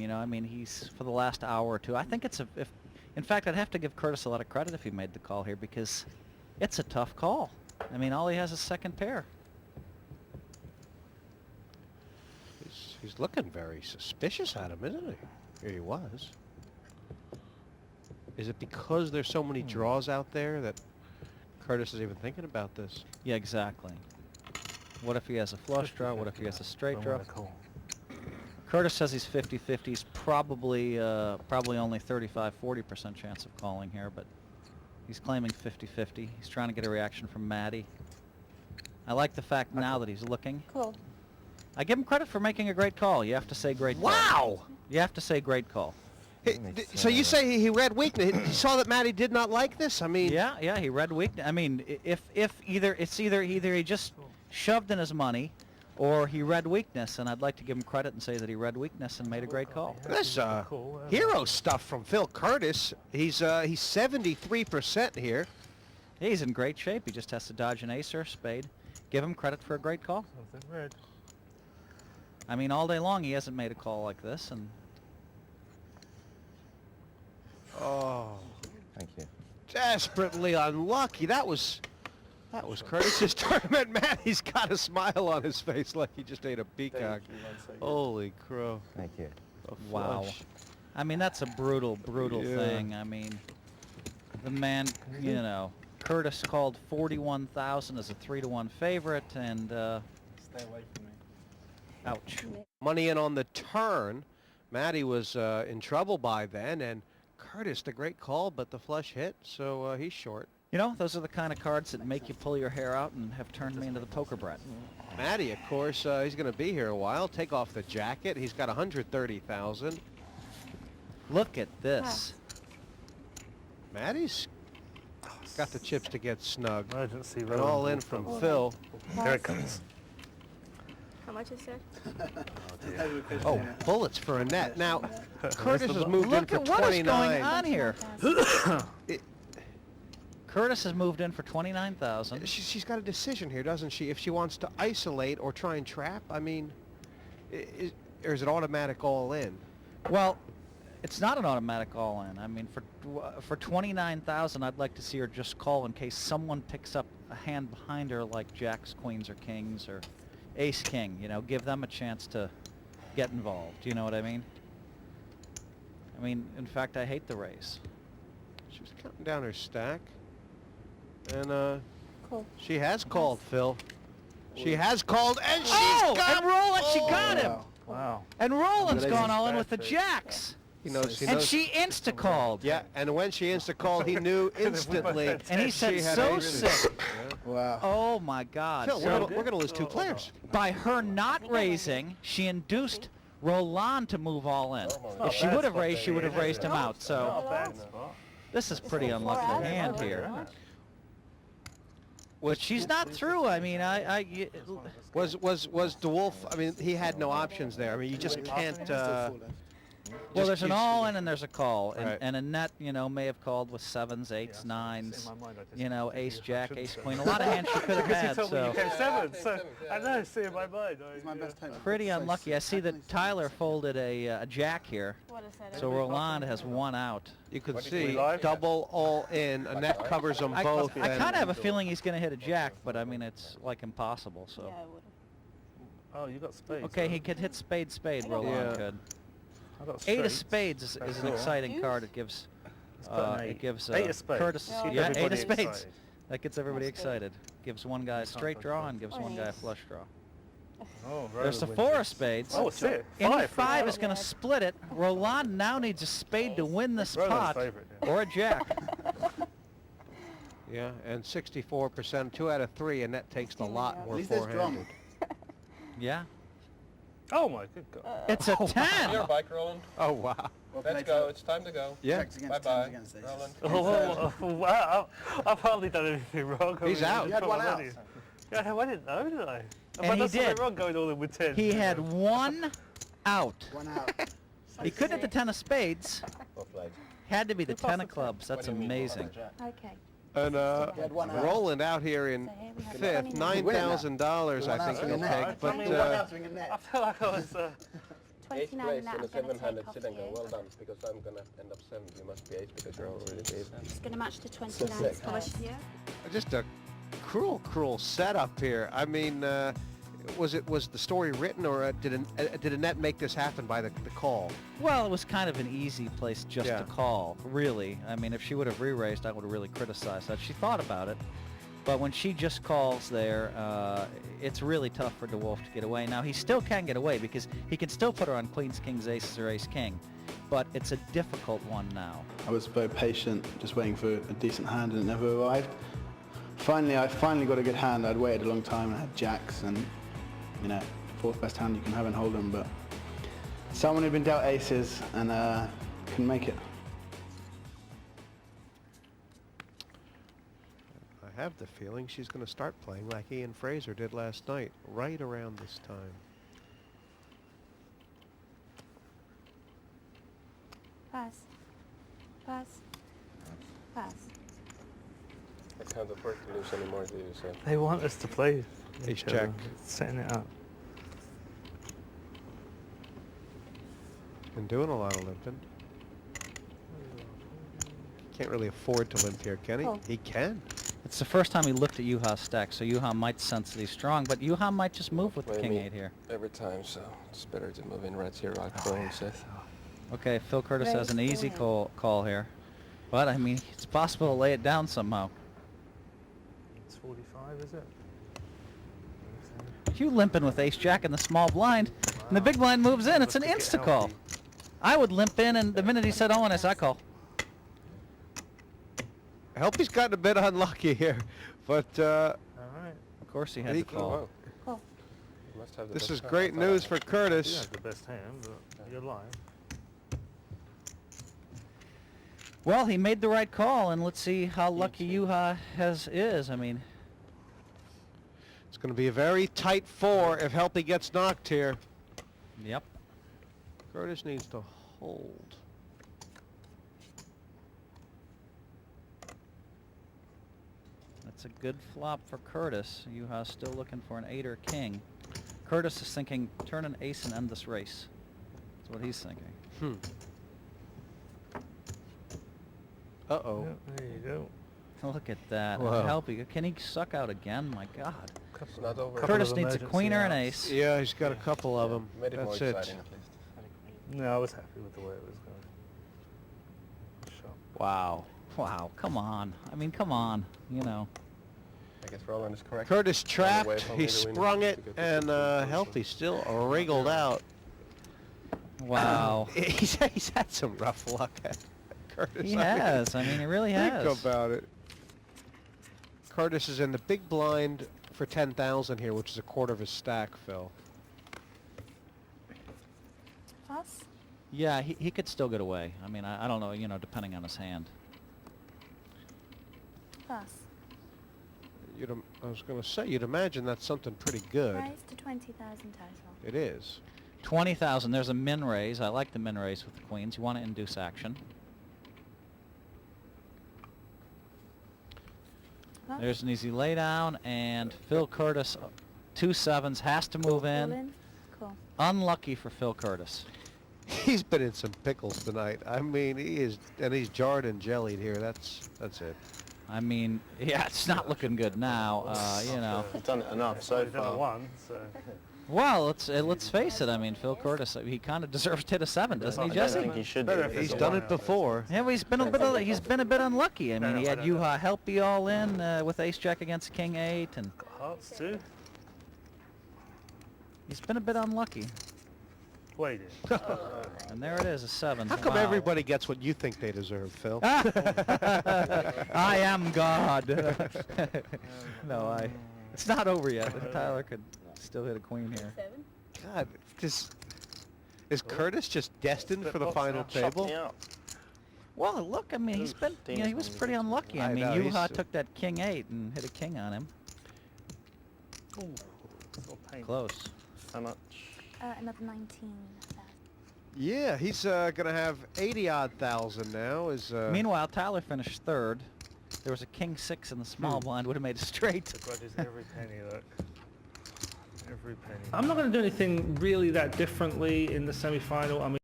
You know, I mean, he's for the last hour or two. I think it's in fact, I'd have to give Curtis a lot of credit if he made the call here because it's a tough call. I mean, all he has is second pair. He's looking very suspicious at him, isn't he? Here he was. Is it because there's so many draws out there that Curtis is even thinking about this? Yeah, exactly. What if he has a flush draw? What if he has a straight draw? Curtis says he's 50-50. He's probably only 35-40% chance of calling here, but he's claiming 50-50. He's trying to get a reaction from Maddie. I like the fact now that he's looking. Cool. I give him credit for making a great call. You have to say great call. Wow! You have to say great call. So you say he read weakness. He saw that Maddie did not like this? I mean... Yeah, he read weakness. I mean, if either he just shoved in his money or he read weakness, and I'd like to give him credit and say that he read weakness and made a great call. This hero stuff from Phil Curtis. He's 73% here. He's in great shape. He just has to dodge an ace or a spade. Give him credit for a great call. Something red. I mean, all day long he hasn't made a call like this, and oh, Thank you. desperately unlucky. That was Curtis's tournament. Maddie's got a smile on his face like he just ate a peacock. Holy crow! Thank you. A wow. flush. I mean, that's a brutal Yeah. thing. I mean, the man, you know, Curtis called 41,000 as a 3-to-1 favorite, and Stay away from me. ouch. Money in on the turn. Maddie was in trouble by then, and Curtis, the great call, but the flush hit, so he's short. You know, those are the kind of cards that make you pull your hair out and have turned me into the poker brat. Maddie, of course, he's going to be here a while. Take off the jacket. He's got 130,000. Look at this. Maddie's got the chips to get snug. Emergency And all in from Phil. Here it comes. How much is that? Oh, bullets for a net. Now, Curtis has moved in Look for at what is 29. going on here. Curtis has moved in for 29,000. She's got a decision here, doesn't she? If she wants to isolate or try and trap, I mean, or is it automatic all in? Well, it's not an automatic all-in. I mean, for 29,000, I'd like to see her just call in case someone picks up a hand behind her like jacks, queens, or kings, or ace-king. You know, give them a chance to get involved. You know what I mean? I mean, in fact, I hate the raise. She was counting down her stack. And Cool. she has called, Phil. She has called, and she's Oh, got... and Roland, she got him. Wow. And Roland's Amazing. gone all in with the jacks. He knows, And she insta-called. Yeah, and when she insta-called, he knew instantly. And he said, she had so aces. sick. Wow. Oh, my God. Phil, So we're gonna lose two players. by her not raising, she induced Roland to move all in. If she would have raised, she would have raised him out. So Not bad spot. this is pretty unlucky hand here. But she's not through. I mean, Was DeWolf? I mean, he had no options there. I mean, you just can't. well, there's an use- all-in and there's a call, and, Right. and Annette, you know, may have called with sevens, eights, In nines, my mind, I just you know, think ace, you jack, shouldn't ace, say queen. A that. lot of hands she could have Because you had. told me you So came seven, so I know, see in my mind. It's my best time. pretty unlucky. I see that Tyler folded a jack here, What is that? so Roland has one out. You could We see live? double all in. Annette covers them I both. kind and of have a feeling he's going to hit a jack, but I mean, it's like impossible. So. Yeah, I would. Oh, you got spades. Okay, he could hit spade, spade, Roland Yeah. could. I got Eight of straights. spades is an Cool. exciting Deuce? card. It gives, Let's put an it eight. gives Eight of spades. Curtis, Yeah, Keep yeah, eight everybody of spades. excited. That gets everybody That's good. excited. Gives one guy a straight touch draw both. and gives Or one guy a ace. flush draw. Oh, There's the Roland four wins. of spades. Oh, it's it. Any for five Roland. is going to split it. Roland now needs a spade to win this Roland's pot, favorite, yeah. or a jack. Yeah, and 64%, 2 out of 3, and that takes the lot At more least there's four-handed. drum. Yeah. Oh my good God. It's a Your 10. bike, Roland. Oh wow. Well, Let's play go. for It's time to go. Yeah. checks against Bye-bye, tens against aces. Roland. Oh, wow. I've hardly done anything wrong. I He's mean, out. You had one out. already. Yeah, I didn't know, did I? And But he that's something did. wrong going all in with 10. He had one out. One out. He couldn't hit the 10 of spades. Well played. Had to be the Who 10 tossed of the clubs. That's What do you mean, amazing. Okay. And He had one out. Roland out here in So here we have fifth, 29. $9,000 One I out think swing he'll a net. take, but One out swing a net. I feel like I was 29 place and that in I'm a going to seven-handed take off sit and go, here. well done, because I'm gonna end up 7. You must be 8 because you're already 8. It's going to match the 29 six. squash here. Just a cruel setup here. I mean, was the story written, or did Annette make this happen by the call? Well, it was kind of an easy place just Yeah. to call, really. I mean, if she would have re-raised, I would have really criticized that. She thought about it, but when she just calls there, it's really tough for DeWolf to get away. Now, he still can get away because he can still put her on queens, kings, aces, or ace-king, but it's a difficult one now. I was very patient, just waiting for a decent hand, and it never arrived. I finally got a good hand. I'd waited a long time and I had jacks, and you know, 4th best hand you can have in Hold'em, but someone who'd been dealt aces and couldn't make it. I have the feeling she's going to start playing like Ian Fraser did last night, right around this time. Pass. Pass. Pass. I can't afford to lose anymore, do you, so. They want us to play. Ace each other, jack. Setting it up. Been doing a lot of limping. Can't really afford to limp here, can he? Oh. He can. It's the first time he looked at Yuha's stack, so Yuha might sense that he's strong, but Yuha might just move with the Play king me 8 here. every time, so it's better to move in right here, like Chrome said. Okay, Phil Curtis has an Raise easy the call here, but I mean, it's possible to lay it down somehow. It's 45, is it? If you limping with ace-jack in the small blind, and the big blind moves in, it's an insta-call. I would limp in, and the minute he said, oh, and I call. I hope he's gotten a bit unlucky here, but All right. Of course he had He- to Oh, call. wow. Call. You must have the this best is hand. great I thought news I- for You Curtis. have the best hand, but you're lying. Well, he made the right call, and let's see how lucky Yuha is. I mean, It's going to be a very tight 4 if Helpy gets knocked here. yep. Curtis needs to hold. That's a good flop for Curtis. Yuha's still looking for an 8 or king. Curtis is thinking, turn an ace and end this race. That's what he's thinking. Uh-oh. Yeah, there you go. Look at that. Wow. Help you. Can he suck out again? My God. It's not over. Couple Curtis of needs a emergency queen or an outs. ace. Yeah, he's got a couple of them. Made it more That's it. exciting at least. No, I was happy with the way it was going. Sure. Wow. Wow. Come on. I mean, come on. You know. I guess Roland is correct. Curtis On the way trapped, from he either winning sprung it, to get the and situation. Helpy still wriggled out. Wow. He's had some rough luck, Curtis. He I mean, has. I mean, he really has. Think about it. Curtis is in the big blind for 10,000 here, which is a quarter of his stack, Phil. Pass. Yeah, he could still get away. I mean, I don't know, you know, depending on his hand. Pass. I was going to say, you'd imagine that's something pretty good. Rise to 20,000 total. It is. 20,000. There's a min raise. I like the min raise with the queens. You want to induce action. Pass. There's an easy laydown, and Phil Curtis, 2 sevens, has to move All in. Cool. Unlucky for Phil Curtis. He's been in some pickles tonight. I mean, he's jarred and jellied here. That's it. I mean, yeah, it's not looking good now. You know. He's done it enough I've so already done a far. 1, so. Well, let's face it. I mean, Phil Curtis, he kind of deserves to hit a 7, doesn't he, I Jesse? think he should Better do if it. He's a done one it out, before. Yeah, well, he's been a bit unlucky. I mean, he No, had I don't know. Yuha Helpy all in with Ace Jack against King 8, and Got hearts too. he's been a bit unlucky. Waited. And there it is, a 7. How come Wow. everybody gets what you think they deserve, Phil? I am God. No, it's not over yet. Tyler could still hit a queen here. 7. God, is Curtis just destined for the final table? Well, look, I mean, he's been, you know, he was pretty unlucky. I I mean, know, Yuha he's- took that King 8 and hit a king on him. Ooh, it's all pain. Close. How much? Another 19,000. Yeah, he's gonna have 80-odd thousand now. Meanwhile, Tyler finished 3rd. There was a King 6 in the small blind, would have made it straight. The grudge is every penny, look. Every penny. I'm not going to do anything really that differently in the semi-final. I mean,